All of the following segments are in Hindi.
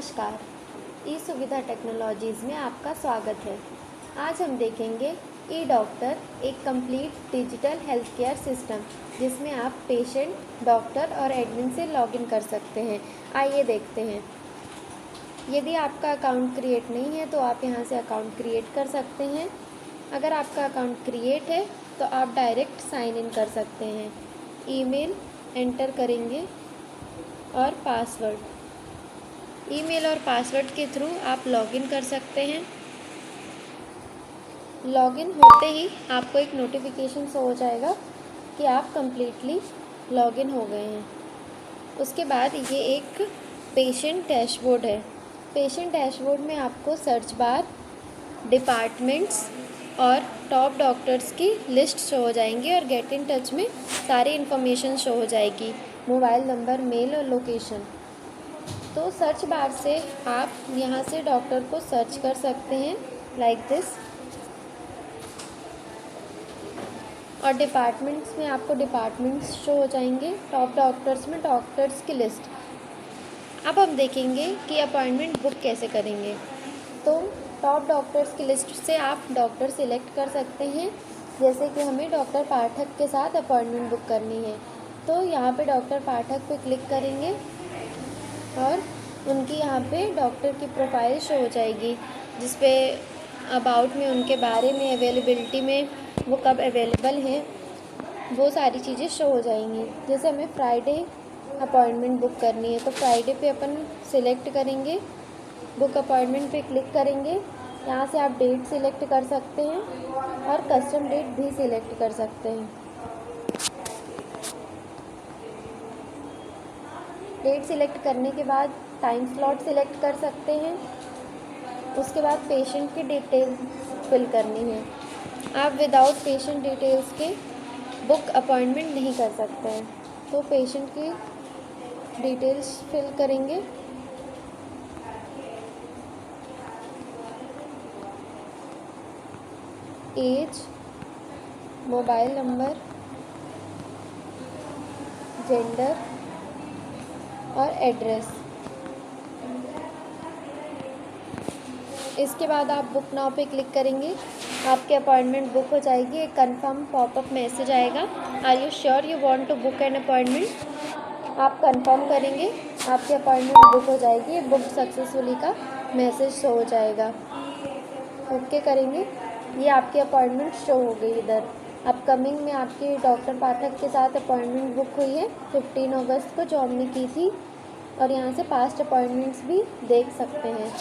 नमस्कार, ई सुविधा टेक्नोलॉजीज़ में आपका स्वागत है। आज हम देखेंगे ई डॉक्टर, एक complete digital health care system जिसमें आप पेशेंट, डॉक्टर और एडमिन से लॉगिन कर सकते हैं। आइए देखते हैं। यदि आपका अकाउंट क्रिएट नहीं है तो आप यहां से अकाउंट क्रिएट कर सकते हैं। अगर आपका अकाउंट क्रिएट है तो आप डायरेक्ट साइन इन कर सकते हैं। ईमेल एंटर करेंगे और पासवर्ड। ईमेल और पासवर्ड के थ्रू आप लॉगिन कर सकते हैं। लॉगिन होते ही आपको एक नोटिफिकेशन शो हो जाएगा कि आप कंप्लीटली लॉगिन हो गए हैं। उसके बाद ये एक पेशेंट डैशबोर्ड है। पेशेंट डैशबोर्ड में आपको सर्च बार, डिपार्टमेंट्स और टॉप डॉक्टर्स की लिस्ट शो हो जाएंगी और गेट इन टच में सारी इन्फॉर्मेशन शो हो जाएगी, मोबाइल नंबर, मेल और लोकेशन। तो सर्च बार से आप यहाँ से डॉक्टर को सर्च कर सकते हैं लाइक दिस। और डिपार्टमेंट्स में आपको डिपार्टमेंट्स शो हो जाएंगे, टॉप डॉक्टर्स में डॉक्टर्स की लिस्ट। अब हम देखेंगे कि अपॉइंटमेंट बुक कैसे करेंगे। तो टॉप डॉक्टर्स की लिस्ट से आप डॉक्टर सिलेक्ट कर सकते हैं। जैसे कि हमें डॉक्टर पाठक के साथ अपॉइंटमेंट बुक करनी है तो यहाँ पे डॉक्टर पाठक पे क्लिक करेंगे और उनकी यहाँ पे डॉक्टर की प्रोफाइल शो हो जाएगी, जिस पे अबाउट में उनके बारे में, अवेलेबिलिटी में, वो कब अवेलेबल हैं, वो सारी चीज़ें शो हो जाएंगी। जैसे हमें फ्राइडे अपॉइंटमेंट बुक करनी है तो फ्राइडे पे अपन सिलेक्ट करेंगे, बुक अपॉइंटमेंट पे क्लिक करेंगे। यहाँ से आप डेट सिलेक्ट कर सकते हैं और कस्टम डेट भी सिलेक्ट कर सकते हैं। डेट सिलेक्ट करने के बाद टाइम स्लॉट सिलेक्ट कर सकते हैं। उसके बाद पेशेंट की डिटेल्स फिल करनी है। आप विदाउट पेशेंट डिटेल्स के बुक अपॉइंटमेंट नहीं कर सकते हैं। तो पेशेंट की डिटेल्स फिल करेंगे। एज, मोबाइल नंबर, जेंडर और एड्रेस। इसके बाद आप बुक नाउ पे क्लिक करेंगे, आपकी अपॉइंटमेंट बुक हो जाएगी। एक कंफर्म पॉपअप मैसेज आएगा, are you sure you want to book an appointment. आप कंफर्म करेंगे, आपकी अपॉइंटमेंट बुक हो जाएगी। बुक सक्सेसफुली का मैसेज शो हो जाएगा। ओके करेंगे, ये आपकी अपॉइंटमेंट शो हो गई। इधर अपकमिंग में आपकी डॉक्टर पाठक के साथ अपॉइंटमेंट बुक हुई है 15 अगस्त को, जो हमने की थी। और यहाँ से पास्ट अपॉइंटमेंट्स भी देख सकते हैं।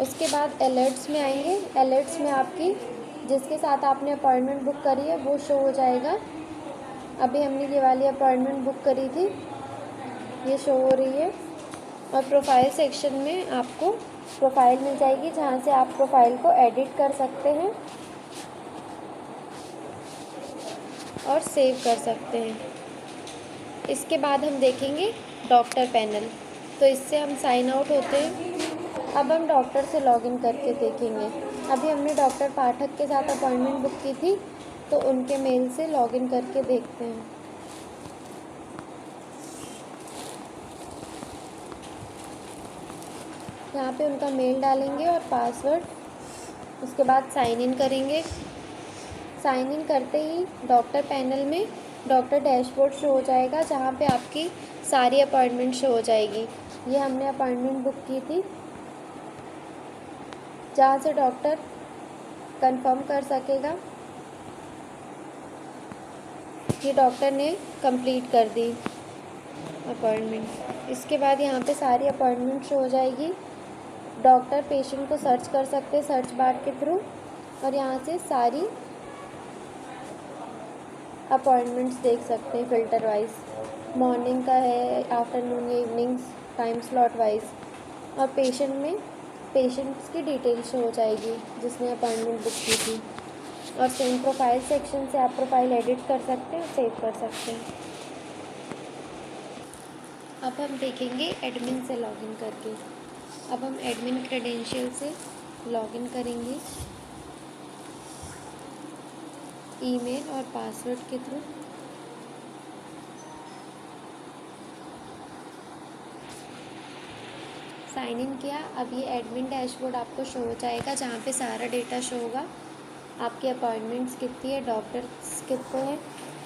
उसके बाद अलर्ट्स में आएंगे। अलर्ट्स में आपकी जिसके साथ आपने अपॉइंटमेंट बुक करी है वो शो हो जाएगा। अभी हमने ये वाली अपॉइंटमेंट बुक करी थी, ये शो हो रही है। और प्रोफाइल सेक्शन में आपको प्रोफाइल मिल जाएगी, जहाँ से आप प्रोफाइल को एडिट कर सकते हैं और सेव कर सकते हैं। इसके बाद हम देखेंगे डॉक्टर पैनल। तो इससे हम साइन आउट होते हैं। अब हम डॉक्टर से लॉगिन करके देखेंगे। अभी हमने डॉक्टर पाठक के साथ अपॉइंटमेंट बुक की थी तो उनके मेल से लॉगिन करके देखते हैं। यहाँ पे उनका मेल डालेंगे और पासवर्ड। उसके बाद साइन इन करेंगे। साइन इन करते ही डॉक्टर पैनल में डॉक्टर डैशबोर्ड शो हो जाएगा, जहाँ पे आपकी सारी अपॉइंटमेंट शो हो जाएगी। ये हमने अपॉइंटमेंट बुक की थी, जहाँ से डॉक्टर कंफर्म कर सकेगा कि डॉक्टर ने कंप्लीट कर दी अपॉइंटमेंट। इसके बाद यहाँ पे सारी अपॉइंटमेंट शो हो जाएगी। डॉक्टर पेशेंट को सर्च कर सकते हैं सर्च बार के थ्रू और यहाँ से सारी अपॉइंटमेंट्स देख सकते हैं फ़िल्टर वाइज। मॉर्निंग का है, आफ्टरनून या इवनिंग्स, टाइम स्लॉट वाइज। और पेशेंट में पेशेंट्स की डिटेल्स शो हो जाएगी जिसने अपॉइंटमेंट बुक की थी। और सेम प्रोफाइल सेक्शन से आप प्रोफाइल एडिट कर सकते हैं और सेव कर सकते हैं। अब हम देखेंगे एडमिन से लॉगिन करके। अब हम एडमिन क्रेडेंशियल से लॉगिन करेंगे ईमेल और पासवर्ड के थ्रू। साइन इन किया। अब ये एडमिन डैशबोर्ड आपको शो हो जाएगा जहाँ पे सारा डेटा शो होगा। आपकी अपॉइंटमेंट्स कितनी है, डॉक्टर्स कितने हैं,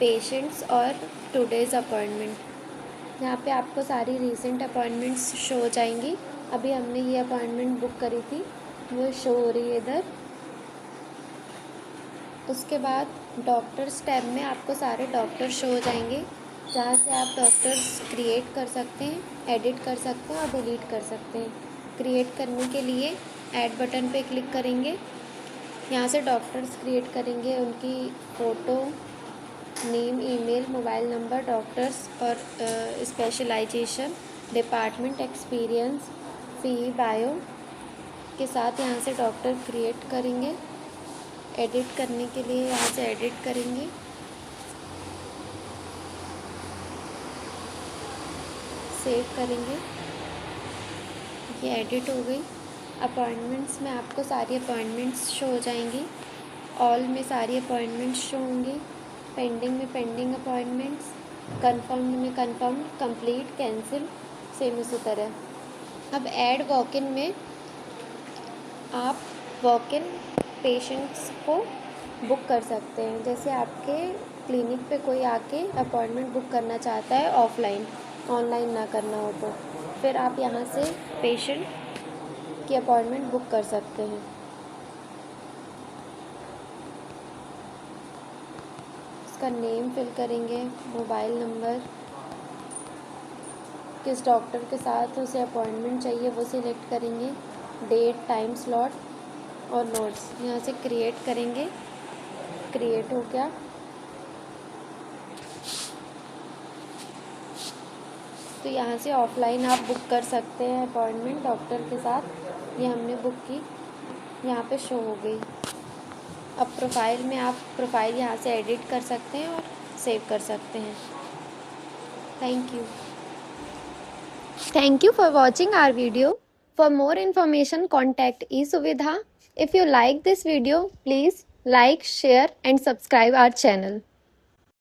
पेशेंट्स और टुडेज़ अपॉइंटमेंट। यहाँ पे आपको सारी रीसेंट अपॉइंटमेंट्स शो हो जाएंगी। अभी हमने ये अपॉइंटमेंट बुक करी थी, वो शो हो रही है इधर। उसके बाद डॉक्टर्स टैब में आपको सारे डॉक्टर शो हो जाएंगे, जहाँ से आप डॉक्टर्स क्रिएट कर सकते हैं, एडिट कर सकते हैं और डिलीट कर सकते हैं। क्रिएट करने के लिए ऐड बटन पे क्लिक करेंगे। यहाँ से डॉक्टर्स क्रिएट करेंगे, उनकी photo, name, email, mobile number, doctors और स्पेशलाइजेशन, डिपार्टमेंट, एक्सपीरियंस, फ़ी, बायो के साथ यहाँ से डॉक्टर क्रिएट करेंगे। एडिट करने के लिए यहाँ से एडिट करेंगे। सेव करेंगे, ये एडिट हो गई। अपॉइंटमेंट्स में आपको सारी अपॉइंटमेंट्स शो हो जाएंगी। ऑल में सारी अपॉइंटमेंट्स शो होंगी। पेंडिंग में पेंडिंग अपॉइंटमेंट्स, कंफर्म्ड में कंफर्म, कंप्लीट, कैंसिल, सेम इसी तरह। अब ऐड वॉक इन में आप वॉक इन पेशेंट्स को बुक कर सकते हैं। जैसे आपके क्लिनिक पे कोई आके अपॉइंटमेंट बुक करना चाहता है ऑफलाइन, ऑनलाइन ना करना हो तो फिर आप यहाँ से पेशेंट की अपॉइंटमेंट बुक कर सकते हैं। उसका नेम फिल करेंगे, मोबाइल नंबर, किस डॉक्टर के साथ उसे अपॉइंटमेंट चाहिए वो सिलेक्ट करेंगे, डेट, टाइम स्लॉट और नोट्स यहाँ से क्रिएट करेंगे। क्रिएट हो गया। तो यहाँ से ऑफलाइन आप बुक कर सकते हैं अपॉइंटमेंट डॉक्टर के साथ। ये हमने बुक की, यहाँ पे शो हो गई। अब प्रोफाइल में आप प्रोफाइल यहाँ से एडिट कर सकते हैं और सेव कर सकते हैं। Thank you. Thank you for watching our video. For more information, contact eSuvidha. If you like this video, please like, share and subscribe our channel.